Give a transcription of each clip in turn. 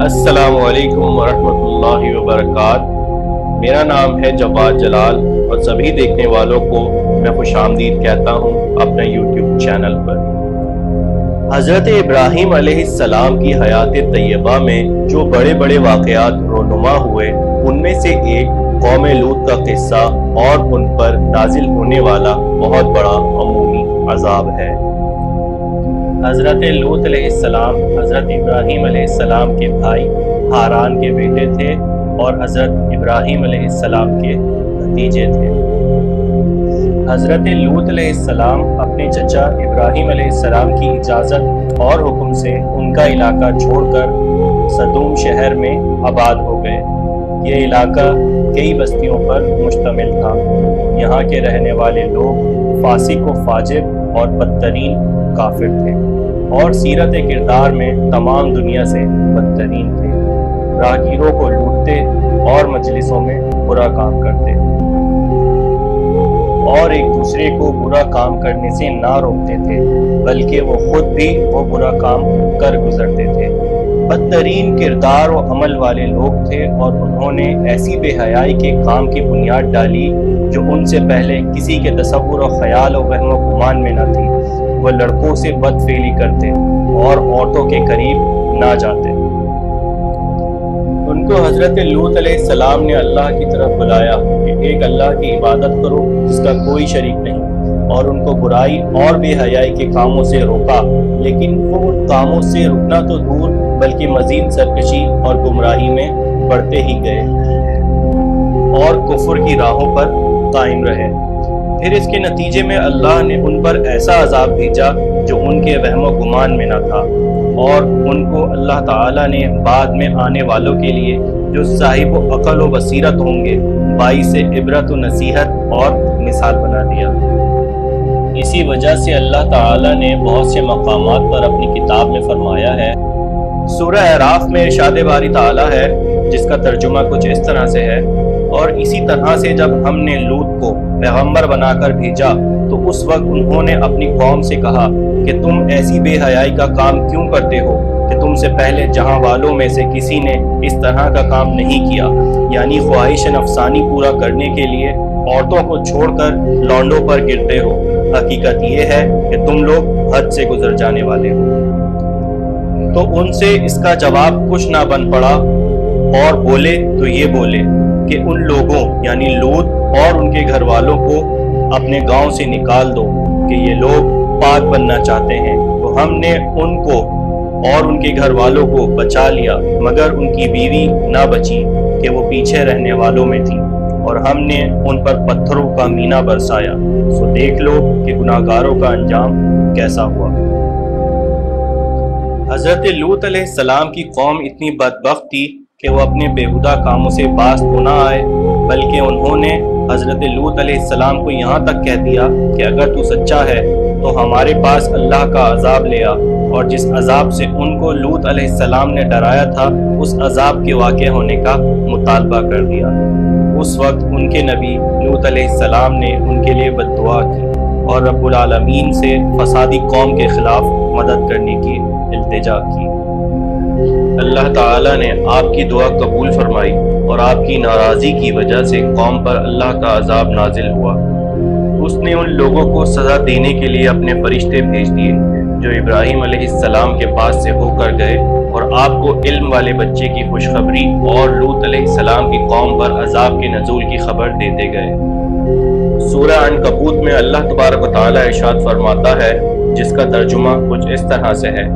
अस्सलामुअलैकुम वरहमतुल्लाहि वबरकात। मेरा नाम है जवाद जलाल और सभी देखने वालों को मैं खुशामदीद कहता हूँ अपने यूट्यूब चैनल पर। हज़रत इब्राहीम अलैहिस्सलाम की हयात तैयबा में जो बड़े बड़े वाक़यात रोनुमा हुए, उनमें से एक कौम लूत का किस्सा और उन पर नाजिल होने वाला बहुत बड़ा अमूमी अज़ाब है। हज़रत लूत अलैहिस्सलाम हज़रत इब्राहीम अलैहिस्सलाम के भाई हारान के बेटे थे और हज़रत इब्राहीम अलैहिस्सलाम के भतीजे थे। हज़रत लूत अलैहिस्सलाम अपने चचा इब्राहीम अलैहिस्सलाम की इजाज़त और हुक्म से उनका इलाका छोड़कर सदूम शहर में आबाद हो गए। ये इलाका कई बस्तियों पर मुश्तमिल था। यहाँ के रहने वाले लोग फासिक व फाजिर और बदतरीन काफिर थे और सीरत किरदार में तमाम दुनिया से बदतरीन थे। राहगीरों को लूटते और मजलिसों में बुरा काम करते और एक दूसरे को बुरा काम करने से ना रोकते थे, बल्कि वो खुद भी वो बुरा काम कर गुजरते थे। बदतरीन किरदार और अमल वाले लोग थे और उन्होंने ऐसी बेहयाई के काम की बुनियाद डाली जो उनसे पहले किसी के तसव्वुर और ख्याल और वहम और गुमान में न थी। वह लड़कों से बदफेली करते और औरतों के करीब ना जाते। उनको हज़रत लूत अलैहिस्सलाम ने अल्लाह की तरफ बुलाया कि एक अल्लाह की इबादत करो जिसका कोई शरीक नहीं, और उनको बुराई और बेहयाई के कामों से रोका। लेकिन वो उन कामों से रुकना तो दूर बल्कि मजीद सरकशी और गुमराही में बढ़ते ही गए और कुफ्र की राहों पर कायम रहे। फिर इसके नतीजे में अल्लाह ने उन पर ऐसा अजाब भेजा जो उनके वहम व गुमान में न था, और उनको अल्लाह ताला ने बाद में आने वालों के लिए जो साहिब अक़ल व बसीरत होंगे बाइस इबरत व नसीहत और मिसाल बना दिया। इसी वजह से अल्लाह ताला ने बहुत से मकामात पर अपनी किताब में फरमाया है। सूरह अराफ में इरशाद बारी ताला है, जिसका तर्जुमा कुछ इस तरह से है, और इसी तरह से जब हमने लूत को पैगंबर बनाकर भेजा तो उस वक्त उन्होंने अपनी कौम से कहा कि तुम ऐसी बेहयाई का काम क्यों करते हो कि तुमसे पहले जहां वालों में से किसी ने इस तरह का काम नहीं किया, यानी ख्वाहिश नफसानी पूरा करने के लिए औरतों को छोड़कर लौंडों पर गिरते हो। हकीकत ये है कि तुम लोग हद से गुजर जाने वाले हो। तो उनसे इसका जवाब कुछ ना बन पड़ा और बोले तो ये बोले कि उन लोगों यानी लूत और उनके घर वालों को अपने गांव से निकाल दो कि ये लोग पाक बनना चाहते हैं। तो हमने उनको और उनके घर वालों को बचा लिया, मगर उनकी बीवी ना बची कि वो पीछे रहने वालों में थी, और हमने उन पर पत्थरों का मीना बरसाया। सो देख लो कि गुनाहगारों का अंजाम कैसा हुआ। हज़रत लूत अलैहिस्सलाम की कौम इतनी बदबख्त थी कि वो अपने बेहुदा कामों से बाज तो ना आए, बल्कि उन्होंने हज़रत लूत अलैहिस्सलाम को यहाँ तक कह दिया कि अगर तू सच्चा है तो हमारे पास अल्लाह का अजाब ले आ, और जिस अजाब से उनको लूत अलैहिस्सलाम ने डराया था उस अजाब के वाक़े होने का मुतालबा कर दिया। उस वक्त उनके नबी लूत अलैहिस्सलाम ने उनके लिए बद्दुआ की और रब्बुल आलमीन से फसादी कौम के खिलाफ मदद करने की इल्तिजा की। अल्लाह ताला ने आपकी दुआ कबूल फरमाई और आपकी नाराज़ी की वजह से कौम पर अल्लाह का अजाब नाजिल हुआ। उसने उन लोगों को सज़ा देने के लिए अपने फरिश्ते भेज दिए जो इब्राहीम अलैहिस्सलाम के पास से होकर गए और आपको इल्म वाले बच्चे की खुशखबरी और लूत अलैहिस्सलाम की कौम पर अजाब के नज़ूल की खबर देते गए। सूरह अनकबूत में अल्लाह तबारक व तआला इरशाद फरमाता है, जिसका तर्जुमा कुछ इस तरह से है,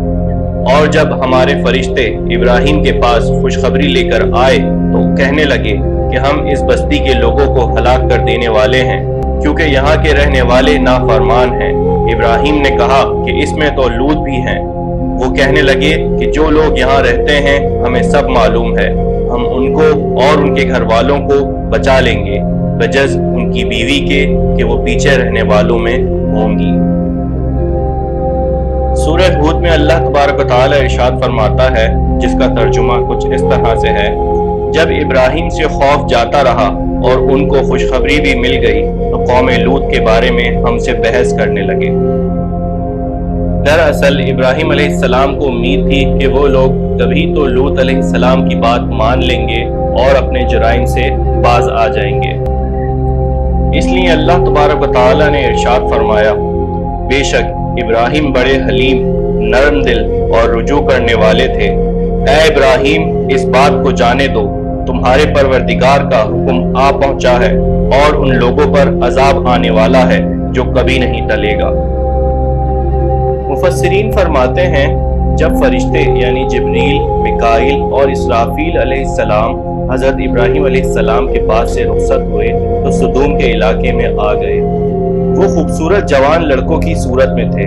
और जब हमारे फरिश्ते इब्राहीम के पास खुशखबरी लेकर आए तो कहने लगे कि हम इस बस्ती के लोगों को हलाक कर देने वाले हैं, क्योंकि यहाँ के रहने वाले नाफरमान हैं। इब्राहीम ने कहा कि इसमें तो लूत भी हैं। वो कहने लगे कि जो लोग यहाँ रहते हैं हमें सब मालूम है, हम उनको और उनके घर वालों को बचा लेंगे, बजज़ उनकी बीवी के कि वो पीछे रहने वालों में होंगी। सूरह हूद में अल्लाह तबारक व तआला इरशाद फरमाता है, जिसका तर्जुमा कुछ इस तरह से है, जब इब्राहीम से खौफ जाता रहा और उनको खुशखबरी भी मिल गई तो कौम लूत के बारे में हमसे बहस करने लगे। दरअसल इब्राहिम अलैहिस्सलाम को उम्मीद थी कि वो लोग कभी तो लूत अलैहिस्सलाम की बात मान लेंगे और अपने जुराइम से बाज आ जाएंगे। इसलिए अल्लाह तबारक व तआला ने इरशाद फरमाया, बेशक इब्राहिम बड़े हलीम, नरम दिल और रुजू करने वाले थे। ऐ इब्राहिम, इस बात को जाने दो, तुम्हारे परवरदिगार का हुक्म आ पहुंचा है और उन लोगों पर अजाब आने वाला है जो कभी नहीं टलेगा। मुफस्सिरीन फरमाते हैं, जब फरिश्ते यानी जिब्रील, मिकाईल और इसराफील अलैहिस्सलाम हजरत इब्राहिम अलैहिस्सलाम के पास से रुखसत हुए तो सदूम के इलाके में आ गए। वो खूबसूरत जवान लड़कों की सूरत में थे।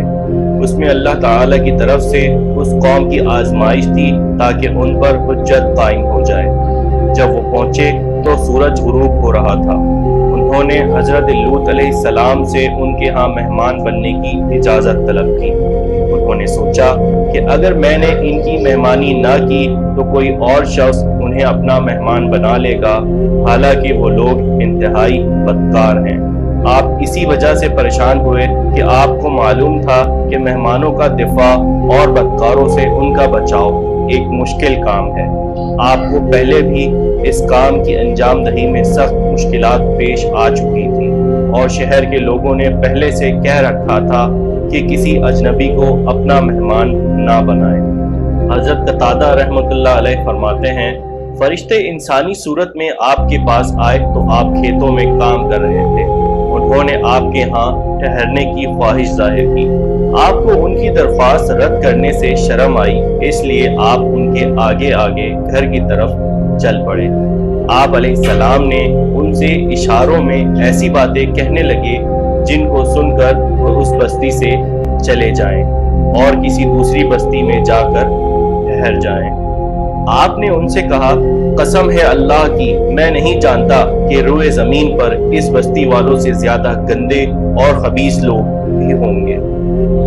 उसमें अल्लाह ताला की तरफ से उस कौम की आजमाइश थी ताकि उन पर हुज्जत कायम हो जाए। जब वो पहुंचे तो सूरज गुरूब हो रहा था। उन्होंने हजरत लूत अलैहिस्सलाम से उनके यहाँ मेहमान बनने की इजाज़त तलब की। उन्होंने सोचा कि अगर मैंने इनकी मेहमानी ना की तो कोई और शख्स उन्हें अपना मेहमान बना लेगा, हालांकि वो लोग इंतहाई बदकार हैं। आप इसी वजह से परेशान हुए कि आपको मालूम था कि मेहमानों का दिफा और बदकारों से उनका बचाव एक मुश्किल काम है। आपको पहले भी इस काम की अंजाम दही में सख्त मुश्किलात पेश आ चुकी थी और शहर के लोगों ने पहले से कह रखा था कि किसी अजनबी को अपना मेहमान ना बनाए। हजरत कतादा रहमतुल्लाह अलैह फरमाते हैं, फरिश्ते इंसानी सूरत में आपके पास आए तो आप खेतों में काम कर रहे थे। उन्होंने आपके यहाँ ठहरने की ख्वाहिश जाहिर की। आपको उनकी दरख्वास्त रद्द करने से शर्म आई, इसलिए आप उनके आगे आगे घर की तरफ चल पड़े। आप अलैहिस्सलाम ने उनसे इशारों में ऐसी बातें कहने लगे जिनको सुनकर वो उस बस्ती से चले जाएं और किसी दूसरी बस्ती में जाकर ठहर जाएं। आपने उनसे कहा, कसम है अल्लाह की, मैं नहीं जानता कि रोए जमीन पर इस बस्ती वालों से ज्यादा गंदे और खबीस लोग भी होंगे।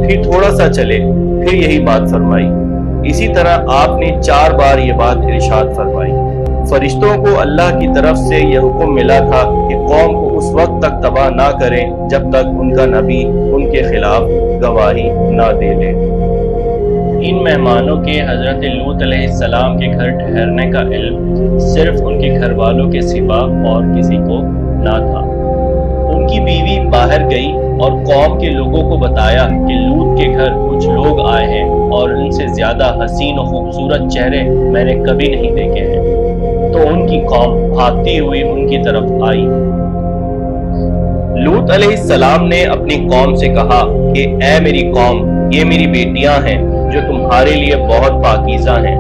फिर थोड़ा सा चले, फिर यही बात फरमाई। इसी तरह आपने 4 बार ये बात इरशाद फरमाई। फरिश्तों को अल्लाह की तरफ से यह हुक्म मिला था कि कौम को उस वक्त तक तबाह ना करें जब तक उनका नबी उनके खिलाफ गवाही ना दे ले। इन मेहमानों के हजरत लूत अलैहिस्सलाम के घर ठहरने का इल्म सिर्फ उनके घर वालों के सिवा और किसी को ना था। उनकी बीवी बाहर गई और कौम के लोगों को बताया कि लूत के घर कुछ लोग आए हैं और उनसे ज्यादा हसीन और खूबसूरत चेहरे मैंने कभी नहीं देखे हैं। तो उनकी कौम भागती हुई उनकी तरफ आई। लूत अलैहिस्सलाम ने अपनी कौम से कहा कि ऐ मेरी कौम, ये मेरी बेटियां हैं जो तुम्हारे लिए बहुत पाकीज़ा हैं।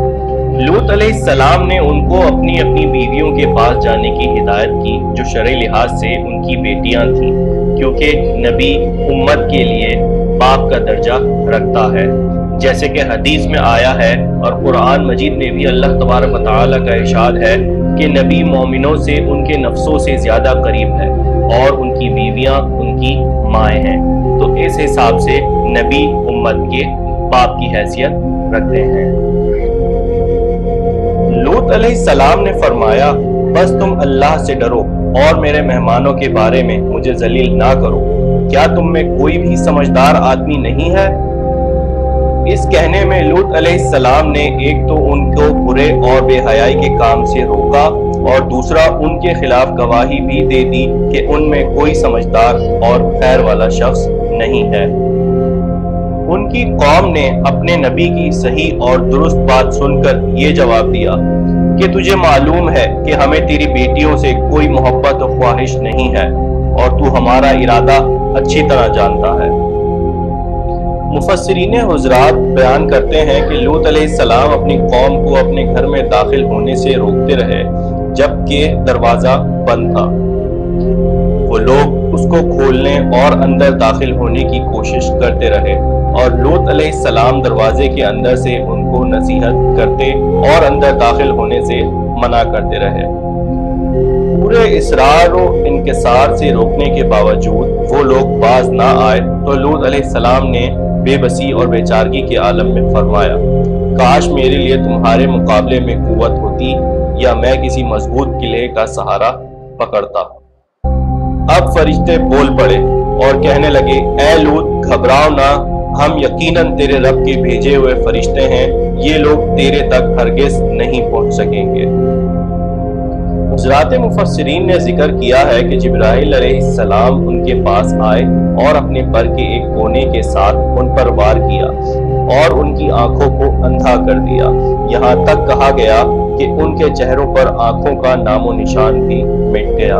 लूत अलैहिस्सलाम ने उनको अपनी अपनी बीवियों के पास जाने की हिदायत की जो शरई लिहाज से उनकी बेटियां थीं, क्योंकि नबी उम्मत के लिए बाप का दर्जा रखता है, जैसे कि हदीस में आया है और कुरान मजीद में भी अल्लाह तबारक व तआला का इरशाद है कि नबी मोमिनों से उनके नफ्सों से ज्यादा करीब है और उनकी बीवियां उनकी माएँ हैं। तो इस हिसाब से नबी उम्मत के बाप की हैसियत रखते हैं। लूत अलैहिस्सलाम ने फरमाया, बस तुम अल्लाह से डरो और मेरे मेहमानों के बारे में मुझे जलील ना करो। क्या तुम में कोई भी समझदार आदमी नहीं है? इस कहने में लूत अलैहिस्सलाम ने एक तो उनको बुरे और बेहयाई के काम से रोका और दूसरा उनके खिलाफ गवाही भी दे दी कि उनमें कोई समझदार और खैर वाला शख्स नहीं है। उनकी कौम ने अपने नबी की सही और दुरुस्त बात सुनकर ये जवाब दिया कि तुझे मालूम है कि हमें तेरी बेटियों से कोई मोहब्बत और ख्वाहिश नहीं है और तू हमारा इरादा अच्छी तरह जानता है। मुफस्सिरीन हुज़रात बयान करते हैं कि लूत अलैहिस्सलाम अपनी कौम को अपने घर में दाखिल होने से रोकते रहे जबकि दरवाजा बंद था। वो लोग उसको खोलने और अंदर दाखिल होने की कोशिश करते रहे और लूत अलैहिस्सलाम दरवाजे के अंदर से उनको नसीहत करते और अंदर दाखिल होने से मना करते रहे। पूरे इसरार और इनकिसार से रोकने के बावजूद वो लोग बाज ना आए तो लूत अलैहिस्सलाम ने बेबसी और बेचारगी के आलम में फरमाया, काश मेरे लिए तुम्हारे मुकाबले में कुव्वत होती या मैं किसी मजबूत किले का सहारा पकड़ता। अब फरिश्ते बोल पड़े और कहने लगे, ऐ लूत घबराओ ना, हम यकीनन तेरे रब के भेजे हुए फरिश्ते हैं, ये लोग तेरे तक हरगिज नहीं पहुंच सकेंगे। हुज़रात मुफस्सिरीन ने जिक्र किया है कि जिब्राइल अलैहिस्सलाम उनके पास आए और अपने पर के एक कोने के साथ उन पर वार किया और उनकी आंखों को अंधा कर दिया। यहाँ तक कहा गया कि उनके चेहरों पर आंखों का नामो निशान भी मिट गया।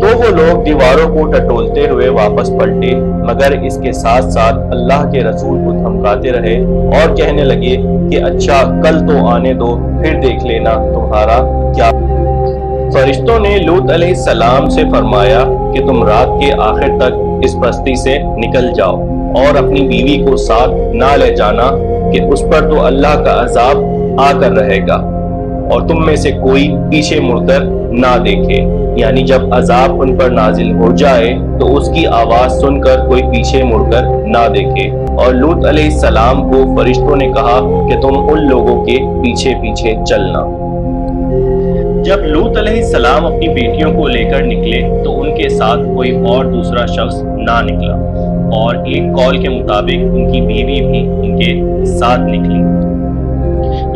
तो वो लोग दीवारों को टटोलते हुए वापस पलटे, मगर इसके साथ साथ अल्लाह के रसूल को धमकाते रहे और कहने लगे कि अच्छा कल तो आने दो, फिर देख लेना तुम्हारा क्या। फरिश्तों ने लूत अलैहिस्सलाम से फरमाया कि तुम रात के आखिर तक इस बस्ती से निकल जाओ और अपनी बीवी को साथ ना ले जाना कि उस पर तो अल्लाह का अजाब आकर रहेगा और तुम में से कोई पीछे मुड़कर ना देखे, यानी जब अजाब उन पर नाजिल हो जाए तो उसकी आवाज सुनकर कोई पीछे मुड़कर ना देखे। और लूत अलैहिस्सलाम को फरिश्तों ने कहा कि तुम उन लोगों के पीछे पीछे चलना। जब लूत अलैहिस्सलाम अपनी बेटियों को लेकर निकले तो उनके साथ कोई और दूसरा शख्स ना निकला और एक कौल के मुताबिक उनकी बीवी भी उनके साथ निकली।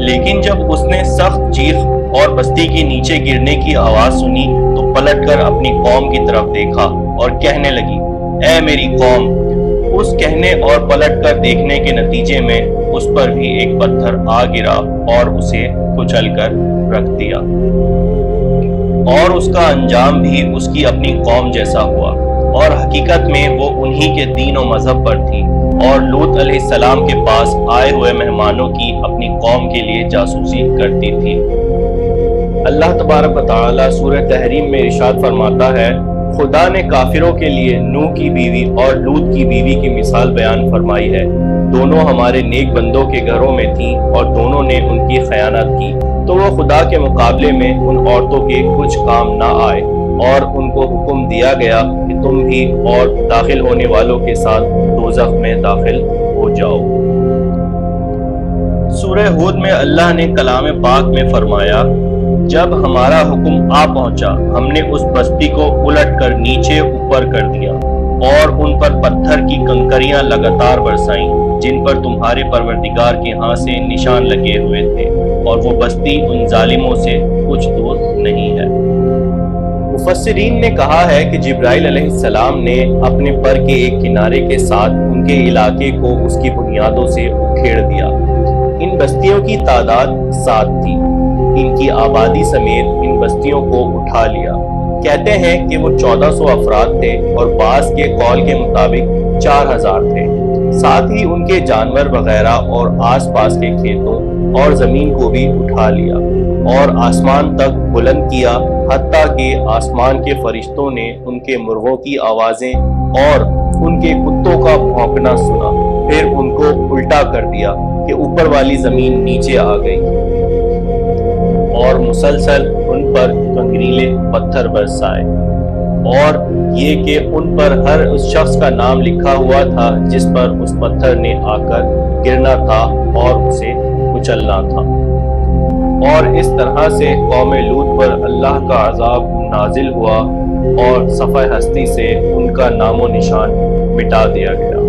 लेकिन जब उसने सख्त चीख और बस्ती के नीचे गिरने की आवाज सुनी तो पलटकर अपनी कौम की तरफ देखा और कहने लगी, ऐ मेरी कौम। उस कहने और पलटकर देखने के नतीजे में उस पर भी एक पत्थर आ गिरा और उसे कुचलकर रख दिया और उसका अंजाम भी उसकी अपनी कौम जैसा हुआ और हकीकत में वो उन्हीं के दीन और मजहब पर थी और लूत अलैहिस्सलाम के पास आए हुए मेहमानों की अपनी कौम के लिए जासूसी करती थी। अल्लाह तबारक व तआला सूरह तहरीम में इरशाद फरमाता है, खुदा ने काफिरों के लिए नूह की बीवी और लूत की बीवी की मिसाल बयान फरमाई है। दोनों हमारे नेक बंदों के घरों में थीं और दोनों ने उनकी खयानत की, तो वो खुदा के मुकाबले में उन औरतों के कुछ काम ना आए और उनको हुक्म दिया गया कि तुम भी और दाखिल होने वालों के साथ दोज़ख में दाखिल हो जाओ। सूरह हूद में अल्लाह ने कलाम पाक में फरमाया, जब हमारा हुक्म आ पहुंचा हमने उस बस्ती को उलट कर नीचे ऊपर कर दिया और उन पर पत्थर की कंकरियां लगातार बरसाईं जिन पर तुम्हारे परवरदिगार के यहाँ से निशान लगे हुए थे और वो बस्ती उन जालिमों से कुछ दूर नहीं है। मुफस्सिरीन ने कहा है कि जिब्राइल अलैहिस्सलाम ने अपने पर के एक किनारे के साथ उनके इलाके को उसकी बुनियादों से उखेड़ दिया। इन बस्तियों की तादाद 7 थी। इनकी आबादी समेत इन बस्तियों को उठा लिया। कहते हैं कि वो 1400 अफराद थे और बास के कौल के मुताबिक 4000 थे। साथ ही उनके जानवर वगैरह और आसपास के खेतों और जमीन को भी उठा लिया और आसमान तक बुलंद किया, हत्ता कि आसमान के फरिश्तों ने उनके मुर्गों की आवाजें और उनके कुत्तों का भौंकना सुना। फिर उनको उल्टा कर दिया कि ऊपर वाली जमीन नीचे आ गई और मुसलसल उन पर कंकरीले पत्थर बरसाए और ये कि उन पर हर उस शख्स का नाम लिखा हुआ था जिस पर उस पत्थर ने आकर गिरना था और उसे कुचलना था। और इस तरह से कौम लूत पर अल्लाह का अजाब नाजिल हुआ और सफ़े हस्ती से उनका नामो निशान मिटा दिया गया।